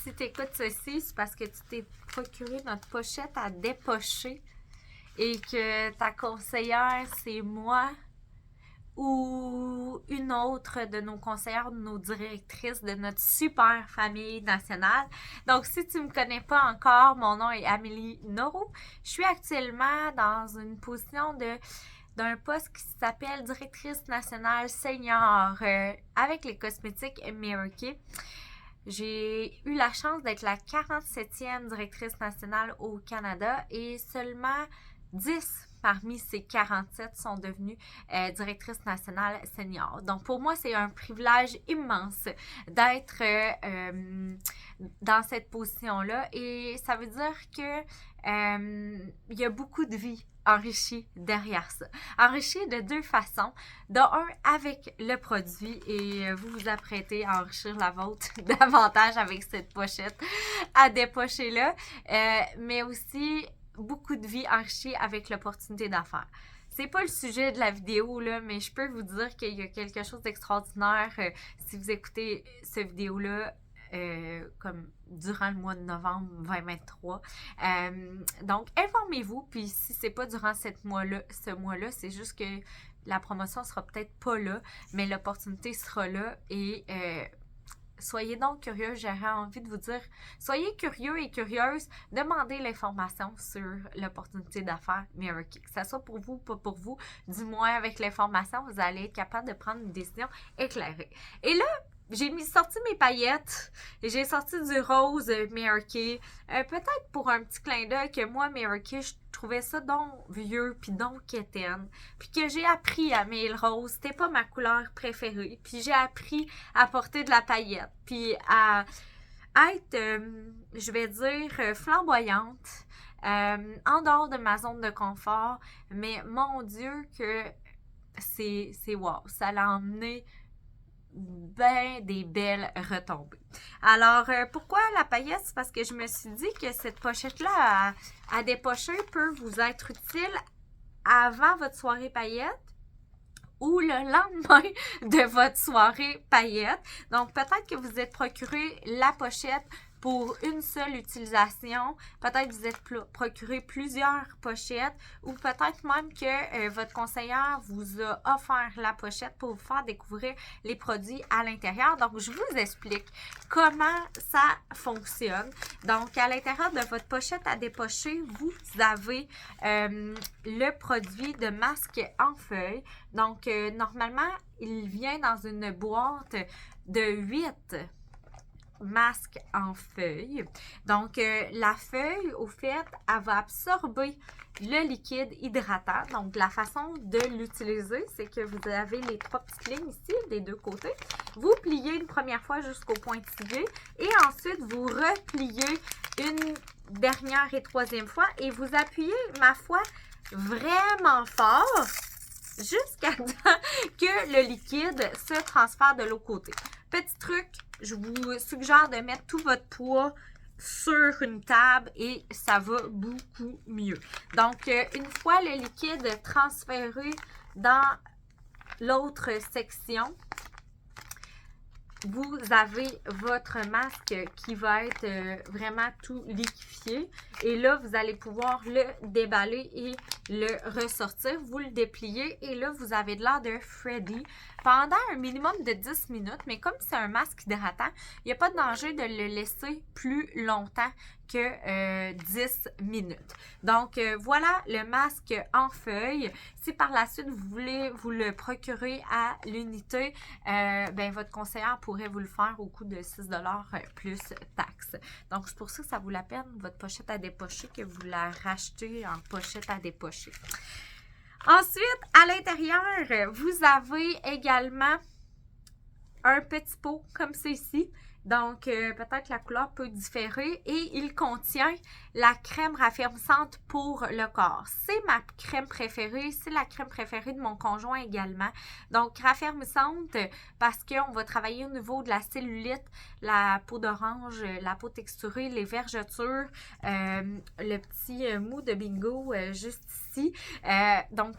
si tu écoutes ceci, c'est parce que tu t'es procuré notre pochette à dépocher et que ta conseillère, c'est moi ou une autre de nos conseillères, de nos directrices de notre super famille nationale. Donc, si tu ne me connais pas encore, mon nom est Amélie Noro. Je suis actuellement dans une position d'un poste qui s'appelle directrice nationale senior avec les cosmétiques Mary Kay. J'ai eu la chance d'être la 47e directrice nationale au Canada et seulement 10 parmi ces 47 sont devenues directrices nationales seniors. Donc pour moi, c'est un privilège immense d'être dans cette position-là et ça veut dire que il y a beaucoup de vie enrichie derrière ça. Enrichie de deux façons. De un, avec le produit et vous vous apprêtez à enrichir la vôtre davantage avec cette pochette à dépocher là, mais aussi beaucoup de vie enrichie avec l'opportunité d'affaires. C'est pas le sujet de la vidéo, là, mais je peux vous dire qu'il y a quelque chose d'extraordinaire si vous écoutez cette vidéo-là comme durant le mois de novembre 2023. Donc, informez-vous, puis si c'est pas durant ce mois-là, c'est juste que la promotion sera peut-être pas là, mais l'opportunité sera là et soyez donc curieux, j'aurais envie de vous dire, soyez curieux et curieuse, demandez l'information sur l'opportunité d'affaires Mary Kay. Que ça soit pour vous ou pas pour vous, du moins avec l'information, vous allez être capable de prendre une décision éclairée. Et là, j'ai sorti mes paillettes, j'ai sorti du rose Mary Kay, peut-être pour un petit clin d'œil que moi, Mary Kay, je trouvais ça donc vieux puis donc quétaine, puis que j'ai appris à aimer le rose, c'était pas ma couleur préférée, puis j'ai appris à porter de la paillette, puis à être, je vais dire, flamboyante, en dehors de ma zone de confort, mais mon Dieu que c'est wow, ça l'a emmené ben des belles retombées. Alors, pourquoi la paillette? C'est parce que je me suis dit que cette pochette-là à dépocher peut vous être utile avant votre soirée paillette ou le lendemain de votre soirée paillette. Donc, peut-être que vous êtes procuré la pochette pour une seule utilisation. Peut-être que vous êtes procuré plusieurs pochettes ou peut-être même que votre conseillère vous a offert la pochette pour vous faire découvrir les produits à l'intérieur. Donc, je vous explique comment ça fonctionne. Donc, à l'intérieur de votre pochette à dépocher, vous avez le produit de masque en feuille. Donc, normalement, il vient dans une boîte de 8 masque en feuille. Donc, la feuille, au fait, elle va absorber le liquide hydratant. Donc, la façon de l'utiliser, c'est que vous avez les 3 petites lignes ici, des deux côtés. Vous pliez une première fois jusqu'au pointillé et ensuite, vous repliez une dernière et troisième fois et vous appuyez, ma foi, vraiment fort jusqu'à temps que le liquide se transfère de l'autre côté. Petit truc, je vous suggère de mettre tout votre poids sur une table et ça va beaucoup mieux. Donc, une fois le liquide transféré dans l'autre section, vous avez votre masque qui va être vraiment tout liquéfié. Et là, vous allez pouvoir le déballer et le ressortir. Vous le dépliez et là, vous avez de l'air de Freddy pendant un minimum de 10 minutes. Mais comme c'est un masque hydratant, il n'y a pas de danger de le laisser plus longtemps que 10 minutes. Donc, voilà le masque en feuille. Si par la suite, vous voulez vous le procurer à l'unité, ben, votre conseillère pourrait vous le faire au coût de 6$ plus taxes. Donc, c'est pour ça que ça vaut la peine, votre pochette à dépocher, que vous la rachetez en pochette à dépocher. Ensuite, à l'intérieur, vous avez également un petit pot comme ceci. Donc, peut-être que la couleur peut différer et il contient la crème raffermissante pour le corps. C'est ma crème préférée, c'est la crème préférée de mon conjoint également. Donc, raffermissante parce qu'on va travailler au niveau de la cellulite, la peau d'orange, la peau texturée, les vergetures, le petit mou de bingo juste ici. Donc,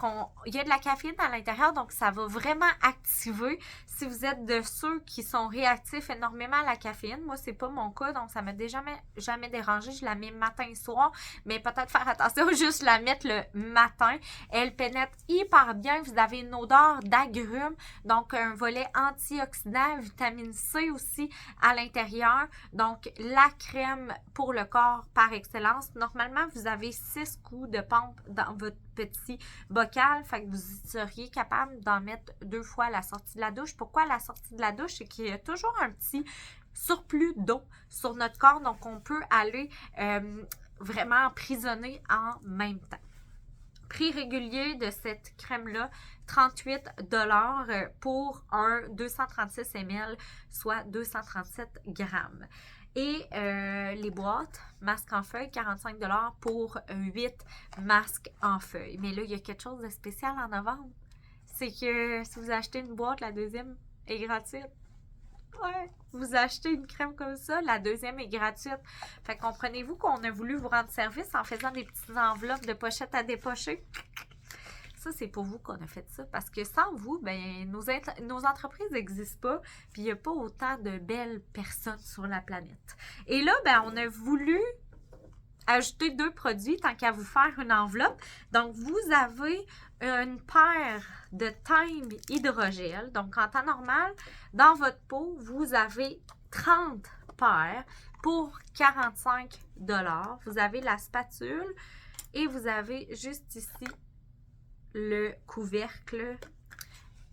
il y a de la caféine à l'intérieur, donc ça va vraiment activer. Si vous êtes de ceux qui sont réactifs énormément à la caféine. Moi, c'est pas mon cas, donc ça m'a déjà jamais dérangé. Je la mets matin et soir, mais peut-être faire attention, juste la mettre le matin. Elle pénètre hyper bien. Vous avez une odeur d'agrumes, donc un volet antioxydant, vitamine C aussi à l'intérieur. Donc, la crème pour le corps par excellence. Normalement, vous avez 6 coups de pompe dans votre petit bocal, fait que vous seriez capable d'en mettre 2 fois à la sortie de la douche. Pourquoi à la sortie de la douche? C'est qu'il y a toujours un petit surplus d'eau sur notre corps, donc on peut aller vraiment emprisonner en même temps. Prix régulier de cette crème-là, 38 $ pour un 236 ml, soit 237 grammes. Et les boîtes, masques en feuille, 45 $ pour 8 masques en feuille. Mais là, il y a quelque chose de spécial en novembre. C'est que si vous achetez une boîte, la deuxième est gratuite. Ouais, vous achetez une crème comme ça, la deuxième est gratuite. Fait que comprenez-vous qu'on a voulu vous rendre service en faisant des petites enveloppes de pochettes à dépocher? Ça, c'est pour vous qu'on a fait ça. Parce que sans vous, ben, nos entreprises n'existent pas. Puis il n'y a pas autant de belles personnes sur la planète. Et là, ben, on a voulu ajouter 2 produits tant qu'à vous faire une enveloppe. Donc, vous avez une paire de thym hydrogel. Donc, en temps normal, dans votre pot, vous avez 30 paires pour 45 $. Vous avez la spatule et vous avez juste ici le couvercle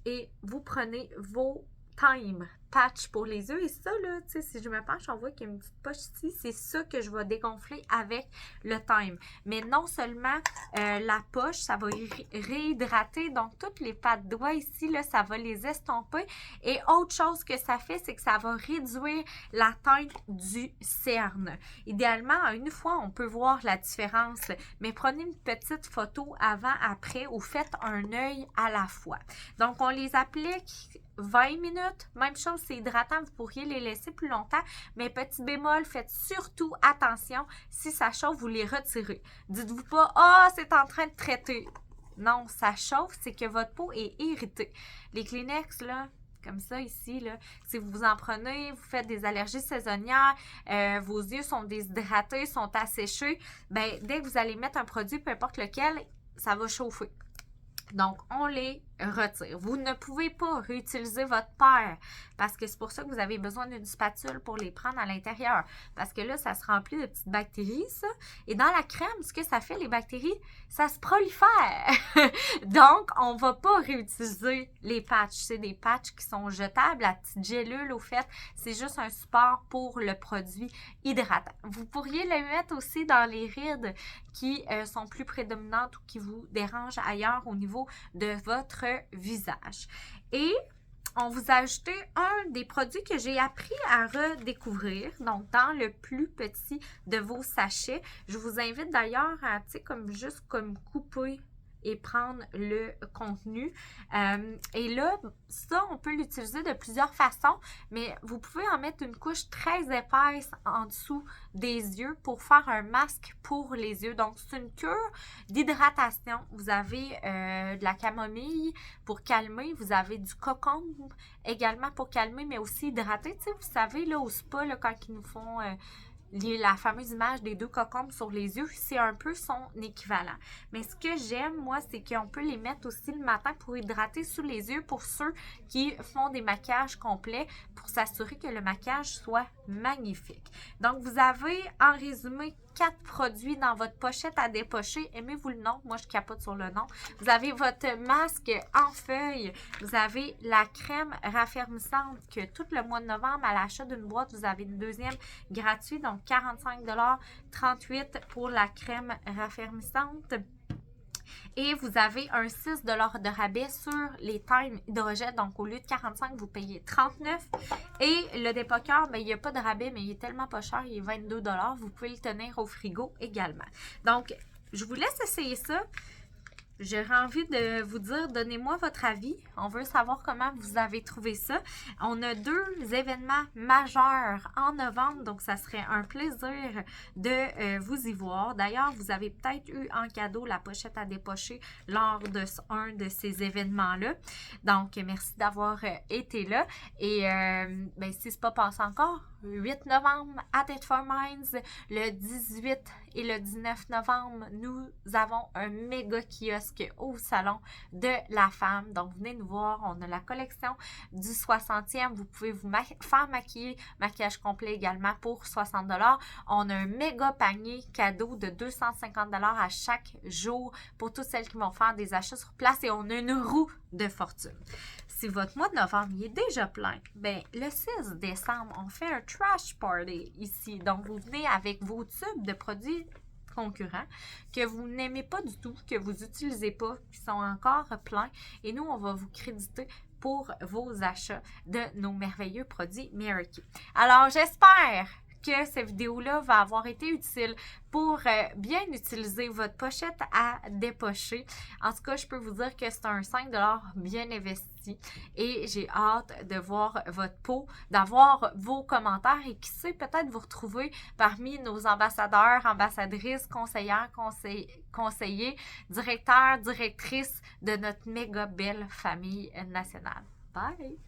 et vous prenez vos thyme patch pour les yeux. Et ça, là, tu sais, si je me penche, on voit qu'il y a une petite poche ici. C'est ça que je vais dégonfler avec le thyme. Mais non seulement la poche, ça va réhydrater. Donc, toutes les pattes de doigts ici, là, ça va les estomper. Et autre chose que ça fait, c'est que ça va réduire la teinte du cerne. Idéalement, une fois, on peut voir la différence. Mais prenez une petite photo avant-après ou faites un œil à la fois. Donc, on les applique 20 minutes. Même chose, c'est hydratant, vous pourriez les laisser plus longtemps, mais petit bémol, faites surtout attention, si ça chauffe, vous les retirez. Dites-vous pas, ah, c'est en train de traiter. Non, ça chauffe, c'est que votre peau est irritée. Les Kleenex, là, comme ça ici, là, si vous en prenez, vous faites des allergies saisonnières, vos yeux sont déshydratés, sont asséchés, ben, dès que vous allez mettre un produit, peu importe lequel, ça va chauffer. Donc, on les retire. Vous ne pouvez pas réutiliser votre paire parce que c'est pour ça que vous avez besoin d'une spatule pour les prendre à l'intérieur. Parce que là, ça se remplit de petites bactéries, ça. Et dans la crème, ce que ça fait, les bactéries, ça se prolifère. Donc, on ne va pas réutiliser les patchs. C'est des patchs qui sont jetables. La petite gélule, au fait, c'est juste un support pour le produit hydratant. Vous pourriez le mettre aussi dans les rides qui sont plus prédominantes ou qui vous dérangent ailleurs au niveau de votre visage. Et on vous a ajouté un des produits que j'ai appris à redécouvrir, donc dans le plus petit de vos sachets. Je vous invite d'ailleurs à, tu sais, juste couper et prendre le contenu. Et là, ça, on peut l'utiliser de plusieurs façons, mais vous pouvez en mettre une couche très épaisse en dessous des yeux pour faire un masque pour les yeux. Donc, c'est une cure d'hydratation. Vous avez de la camomille pour calmer. Vous avez du cocombe également pour calmer, mais aussi hydrater. Tu sais, vous savez, là, au spa, là, quand ils nous font... la fameuse image des 2 cocombes sur les yeux, c'est un peu son équivalent. Mais ce que j'aime, moi, c'est qu'on peut les mettre aussi le matin pour hydrater sous les yeux pour ceux qui font des maquillages complets pour s'assurer que le maquillage soit magnifique. Donc, vous avez en résumé 4 produits dans votre pochette à dépocher. Aimez-vous le nom? Moi, je capote sur le nom. Vous avez votre masque en feuille. Vous avez la crème raffermissante que tout le mois de novembre, à l'achat d'une boîte, vous avez une deuxième gratuite. Donc, 45 $, 38 pour la crème raffermissante. Et vous avez un 6 $ de rabais sur les thym hydrogel. Donc, au lieu de 45, vous payez 39. Et le dépoqueur, ben, il n'y a pas de rabais, mais il est tellement pas cher, il est 22 $. Vous pouvez le tenir au frigo également. Donc, je vous laisse essayer ça. j'aurais envie de vous dire, donnez-moi votre avis. On veut savoir comment vous avez trouvé ça. On a 2 événements majeurs en novembre, donc ça serait un plaisir de vous y voir. D'ailleurs, vous avez peut-être eu en cadeau la pochette à dépocher lors de un de ces événements-là. Donc, merci d'avoir été là. Et ben, si c'est pas passé encore, 8 novembre à Tête for Minds, le 18 et le 19 novembre, nous avons un méga kiosque au salon de la femme. Donc, venez nous voir. On a la collection du 60e. Vous pouvez vous faire maquiller, maquillage complet également pour 60 $. On a un méga panier cadeau de 250 $ à chaque jour pour toutes celles qui vont faire des achats sur place et on a une roue de fortune. Si votre mois de novembre il est déjà plein, ben le 6 décembre, on fait un trash party ici. Donc, vous venez avec vos tubes de produits concurrents que vous n'aimez pas du tout, que vous n'utilisez pas, qui sont encore pleins. Et nous, on va vous créditer pour vos achats de nos merveilleux produits Miracle. Alors, j'espère que cette vidéo-là va avoir été utile pour bien utiliser votre pochette à dépocher. En tout cas, je peux vous dire que c'est un 5 $ bien investi et j'ai hâte de voir votre pot, d'avoir vos commentaires et qui sait, peut-être vous retrouver parmi nos ambassadeurs, ambassadrices, conseillères, conseillers, directeurs, directrices de notre méga belle famille nationale. Bye!